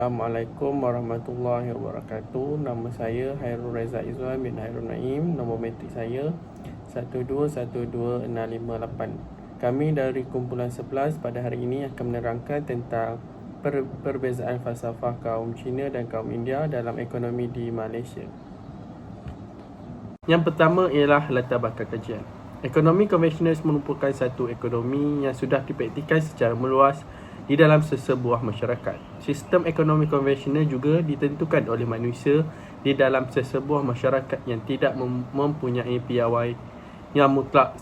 Assalamualaikum warahmatullahi wabarakatuh. Nama saya Hairul Reza Izwan bin Hairul Naim. Nombor metrik saya 1212658. Kami dari kumpulan 11 pada hari ini akan menerangkan tentang perbezaan falsafah kaum Cina dan kaum India dalam ekonomi di Malaysia. Yang pertama ialah latar belakang kajian. Ekonomi konvensional merupakan satu ekonomi yang sudah dipraktikkan secara meluas di dalam sesebuah masyarakat. Sistem ekonomi konvensional juga ditentukan oleh manusia di dalam sesebuah masyarakat yang tidak mempunyai piawai yang mutlak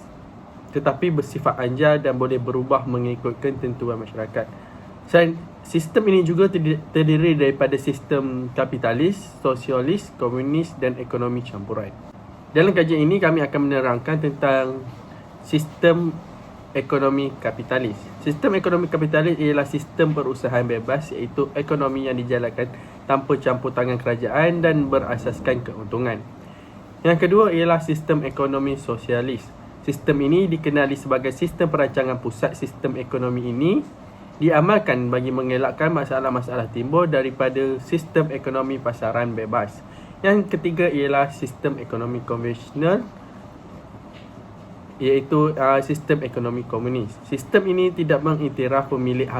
tetapi bersifat anjal dan boleh berubah mengikut ketentuan masyarakat. Sistem ini juga terdiri daripada sistem kapitalis, sosialis, komunis dan ekonomi campuran. Dalam kajian ini kami akan menerangkan tentang sistem ekonomi kapitalis. Sistem ekonomi kapitalis ialah sistem perusahaan bebas, iaitu ekonomi yang dijalankan tanpa campur tangan kerajaan dan berasaskan keuntungan. Yang kedua ialah sistem ekonomi sosialis. Sistem ini dikenali sebagai sistem perancangan pusat. Sistem ekonomi ini diamalkan bagi mengelakkan masalah-masalah timbul daripada sistem ekonomi pasaran bebas. Yang ketiga ialah sistem ekonomi konvensional, iaitu sistem ekonomi komunis. Sistem ini tidak mengiktiraf pemilik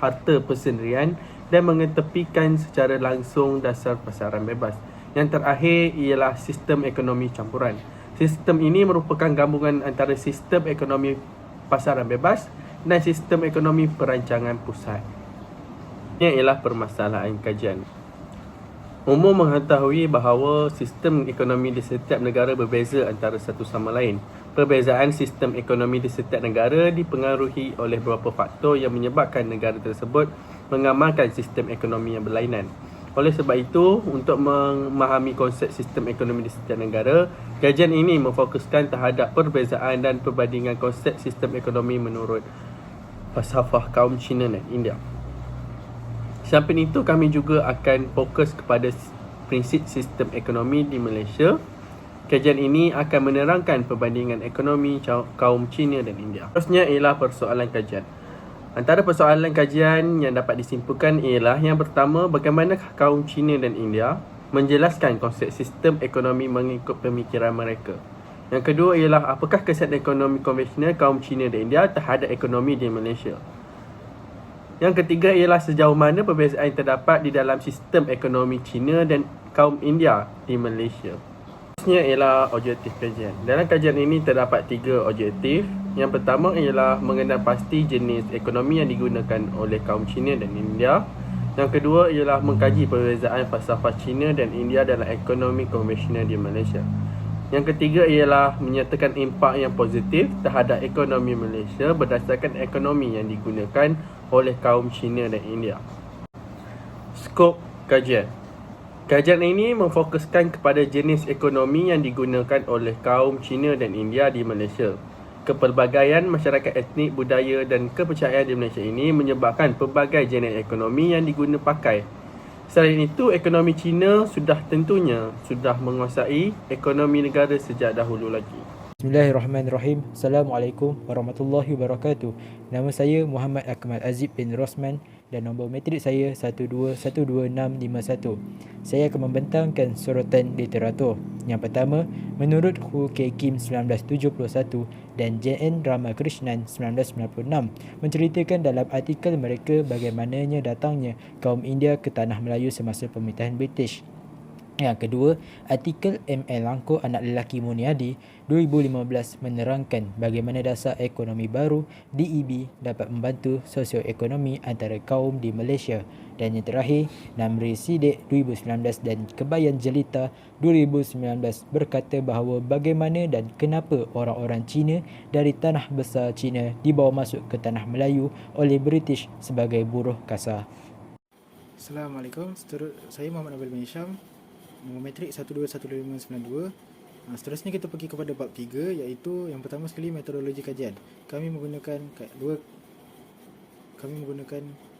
harta persendirian dan mengetepikan secara langsung dasar pasaran bebas. Yang terakhir ialah sistem ekonomi campuran. Sistem ini merupakan gabungan antara sistem ekonomi pasaran bebas dan sistem ekonomi perancangan pusat. Ini ialah permasalahan kajian. Umum mengetahui bahawa sistem ekonomi di setiap negara berbeza antara satu sama lain. Perbezaan sistem ekonomi di setiap negara dipengaruhi oleh beberapa faktor yang menyebabkan negara tersebut mengamalkan sistem ekonomi yang berlainan. Oleh sebab itu, untuk memahami konsep sistem ekonomi di setiap negara, kajian ini memfokuskan terhadap perbezaan dan perbandingan konsep sistem ekonomi menurut falsafah kaum Cina dan India. Samping itu, kami juga akan fokus kepada prinsip sistem ekonomi di Malaysia. Kajian ini akan menerangkan perbandingan ekonomi kaum Cina dan India. Terusnya ialah persoalan kajian. Antara persoalan kajian yang dapat disimpulkan ialah yang pertama, bagaimana kaum Cina dan India menjelaskan konsep sistem ekonomi mengikut pemikiran mereka. Yang kedua ialah apakah kesan ekonomi konvensional kaum Cina dan India terhadap ekonomi di Malaysia. Yang ketiga ialah sejauh mana perbezaan yang terdapat di dalam sistem ekonomi Cina dan kaum India di Malaysia. Seterusnya ialah objektif kajian. Dalam kajian ini terdapat 3 objektif. Yang pertama ialah mengenal pasti jenis ekonomi yang digunakan oleh kaum Cina dan India. Yang kedua ialah mengkaji perbezaan falsafah Cina dan India dalam ekonomi konvensional di Malaysia. Yang ketiga ialah menyatakan impak yang positif terhadap ekonomi Malaysia berdasarkan ekonomi yang digunakan oleh kaum Cina dan India. Skop kajian. Kajian ini memfokuskan kepada jenis ekonomi yang digunakan oleh kaum Cina dan India di Malaysia. Kepelbagaian masyarakat etnik, budaya dan kepercayaan di Malaysia ini menyebabkan pelbagai jenis ekonomi yang digunakan pakai. Selain itu, ekonomi Cina tentunya sudah menguasai ekonomi negara sejak dahulu lagi. Bismillahirrahmanirrahim. Assalamualaikum warahmatullahi wabarakatuh. Nama saya Muhammad Akmal Azib bin Rosman dan nombor metrik saya 1212651. Saya akan membentangkan sorotan literatur. Yang pertama, menurut Hu K. Kim 1971 dan J.N. Ramakrishnan 1996 menceritakan dalam artikel mereka bagaimananya datangnya kaum India ke tanah Melayu semasa pemerintahan British. Yang kedua, artikel M.L. Langkor anak lelaki Muniadi 2015 menerangkan bagaimana dasar ekonomi baru DEB dapat membantu sosioekonomi antara kaum di Malaysia. Dan yang terakhir, Namri Sidek 2019 dan Kebayan Jelita 2019 berkata bahawa bagaimana dan kenapa orang-orang Cina dari tanah besar Cina dibawa masuk ke tanah Melayu oleh British sebagai buruh kasar. Assalamualaikum, saya Muhammad Nabil bin Hisham, nombor metrik 1212592. Seterusnya kita pergi kepada bab 3, iaitu yang pertama sekali metodologi kajian. Kami menggunakan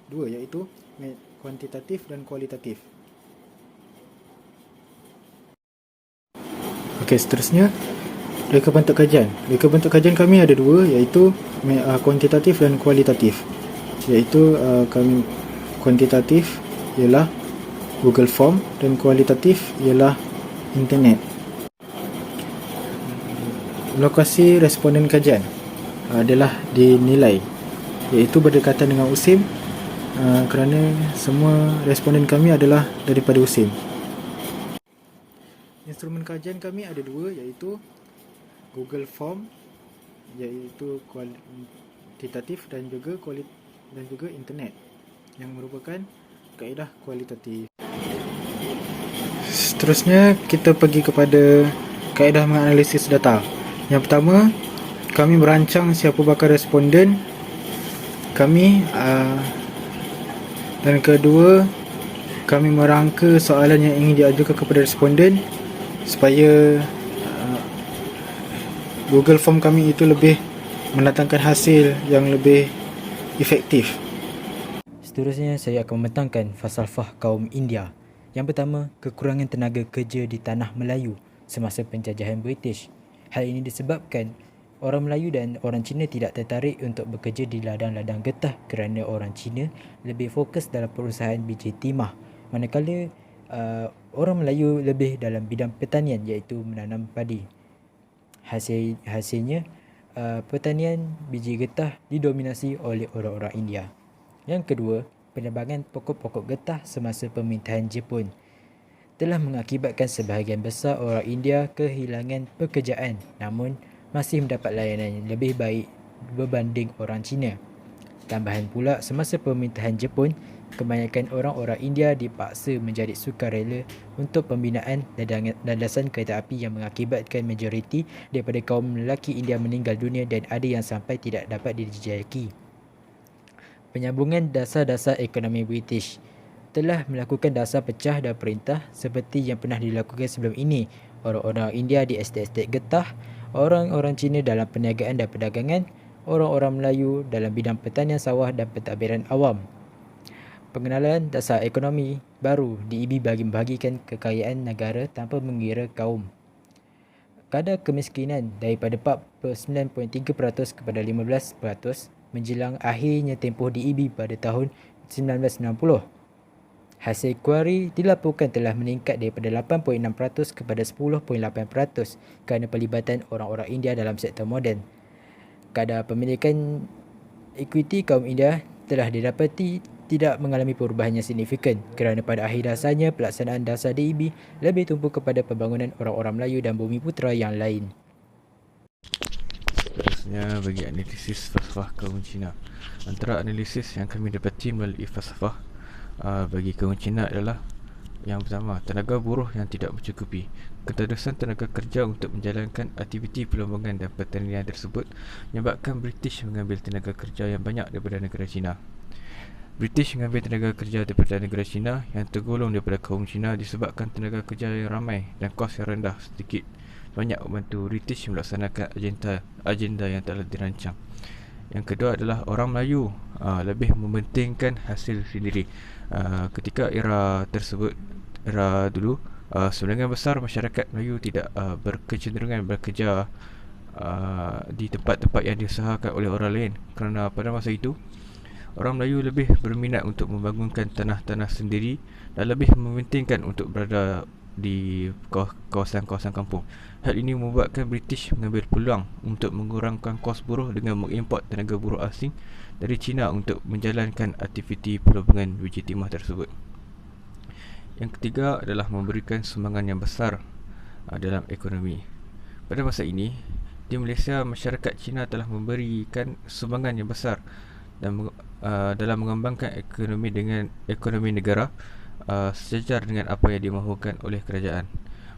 dua iaitu kuantitatif dan kualitatif. Okey, seterusnya reka bentuk kajian. Reka bentuk kajian kami ada dua, iaitu kuantitatif dan kualitatif. Iaitu kami kuantitatif ialah Google Form dan kualitatif ialah internet. Lokasi responden kajian adalah dinilai, iaitu berdekatan dengan USIM, kerana semua responden kami adalah daripada USIM. Instrumen kajian kami ada dua, iaitu Google Form, iaitu kuantitatif, dan juga internet yang merupakan kaedah kualitatif. Seterusnya kita pergi kepada kaedah menganalisis data. Yang pertama, kami merancang siapa bakal responden kami, dan kedua, kami merangka soalan yang ingin diajukan kepada responden supaya Google Form kami itu lebih mendatangkan hasil yang lebih efektif. Seterusnya, saya akan membentangkan falsafah kaum India. Yang pertama, kekurangan tenaga kerja di tanah Melayu semasa penjajahan British. Hal ini disebabkan orang Melayu dan orang Cina tidak tertarik untuk bekerja di ladang-ladang getah kerana orang Cina lebih fokus dalam perusahaan biji timah, manakala orang Melayu lebih dalam bidang pertanian, iaitu menanam padi. Hasilnya, pertanian biji getah didominasi oleh orang-orang India. Yang kedua, penebangan pokok-pokok getah semasa pemerintahan Jepun telah mengakibatkan sebahagian besar orang India kehilangan pekerjaan, namun masih mendapat layanan yang lebih baik berbanding orang Cina. Tambahan pula, semasa pemerintahan Jepun, kebanyakan orang-orang India dipaksa menjadi sukarela untuk pembinaan landasan kereta api yang mengakibatkan majoriti daripada kaum lelaki India meninggal dunia dan ada yang sampai tidak dapat dijejaki. Penyambungan dasar-dasar ekonomi British telah melakukan dasar pecah dan perintah seperti yang pernah dilakukan sebelum ini. Orang-orang India di estet-estet getah, orang-orang Cina dalam perniagaan dan perdagangan, orang-orang Melayu dalam bidang pertanian sawah dan pentadbiran awam. Pengenalan dasar ekonomi baru DEB bagi membahagikan kekayaan negara tanpa mengira kaum. Kadar kemiskinan daripada 49.3% kepada 15% menjelang akhirnya tempoh DEB pada tahun 1990. Hasil kuari dilaporkan telah meningkat daripada 8.6% kepada 10.8% kerana pelibatan orang-orang India dalam sektor moden. Kadar pemilikan equity kaum India telah didapati tidak mengalami perubahan yang signifikan kerana pada akhir dasarnya pelaksanaan dasar DEB lebih tumpu kepada pembangunan orang-orang Melayu dan bumi putera yang lain. Seterusnya, bagi analisis falsafah kaum Cina. Antara analisis yang kami dapati melalui falsafah bagi kaum Cina adalah yang pertama, tenaga buruh yang tidak mencukupi. Keterusan tenaga kerja untuk menjalankan aktiviti perlombongan dan pertanian tersebut menyebabkan British mengambil tenaga kerja yang banyak daripada negara Cina. British mengambil tenaga kerja daripada negara Cina yang tergolong daripada kaum Cina disebabkan tenaga kerja yang ramai dan kos yang rendah sedikit banyak membantu British melaksanakan agenda yang telah dirancang. Yang kedua adalah orang Melayu lebih mementingkan hasil sendiri. Ketika era tersebut, era dulu, sebahagian besar masyarakat Melayu tidak berkecenderungan bekerja di tempat-tempat yang diusahakan oleh orang lain, kerana pada masa itu orang Melayu lebih berminat untuk membangunkan tanah-tanah sendiri dan lebih mementingkan untuk berada di kawasan-kawasan kampung. Hal ini membuatkan British mengambil peluang untuk mengurangkan kos buruh dengan mengimport tenaga buruh asing dari China untuk menjalankan aktiviti perlombongan biji timah tersebut. Yang ketiga adalah memberikan sumbangan yang besar dalam ekonomi. Pada masa ini, di Malaysia, masyarakat Cina telah memberikan sumbangan yang besar dan dalam mengembangkan ekonomi dengan ekonomi negara sejajar dengan apa yang dimahukan oleh kerajaan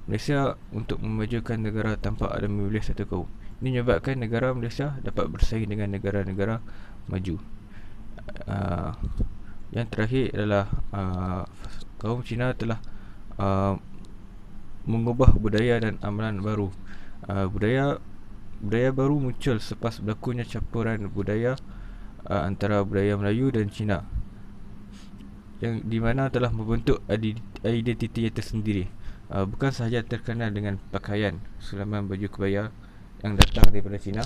Malaysia untuk memajukan negara tanpa ada memilih satu kaum. Ini menyebabkan negara Malaysia dapat bersaing dengan negara-negara maju. Yang terakhir adalah kaum Cina telah mengubah budaya dan amalan baru. Budaya baru muncul selepas berlakunya campuran budaya antara budaya Melayu dan Cina, yang di mana telah membentuk identiti yang tersendiri. Bukan sahaja terkenal dengan pakaian sulaman baju kebaya yang datang daripada Cina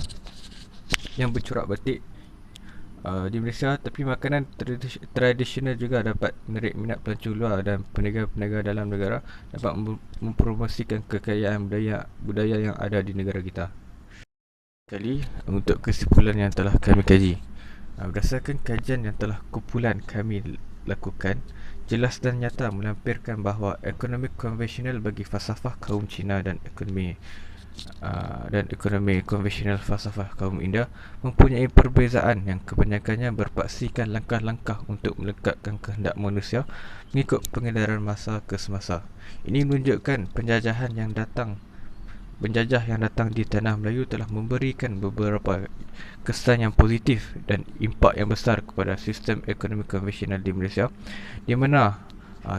yang bercorak batik, di Malaysia, tapi makanan tradisional juga dapat menarik minat pelancong luar dan peniaga-peniaga dalam negara dapat mempromosikan kekayaan budaya yang ada di negara kita. Kali untuk kesimpulan yang telah kami kaji, berdasarkan kajian yang telah kumpulan kami lakukan, jelas dan nyata melampirkan bahawa ekonomi konvensional bagi falsafah kaum Cina dan ekonomi konvensional falsafah kaum India mempunyai perbezaan yang kebanyakannya berpaksikan langkah-langkah untuk melekatkan kehendak manusia mengikut pengedaran masa ke semasa. Ini menunjukkan penjajah yang datang di tanah Melayu telah memberikan beberapa kesan yang positif dan impak yang besar kepada sistem ekonomi konvensional di Malaysia, di mana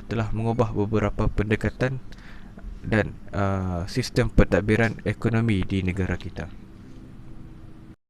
telah mengubah beberapa pendekatan dan sistem pentadbiran ekonomi di negara kita.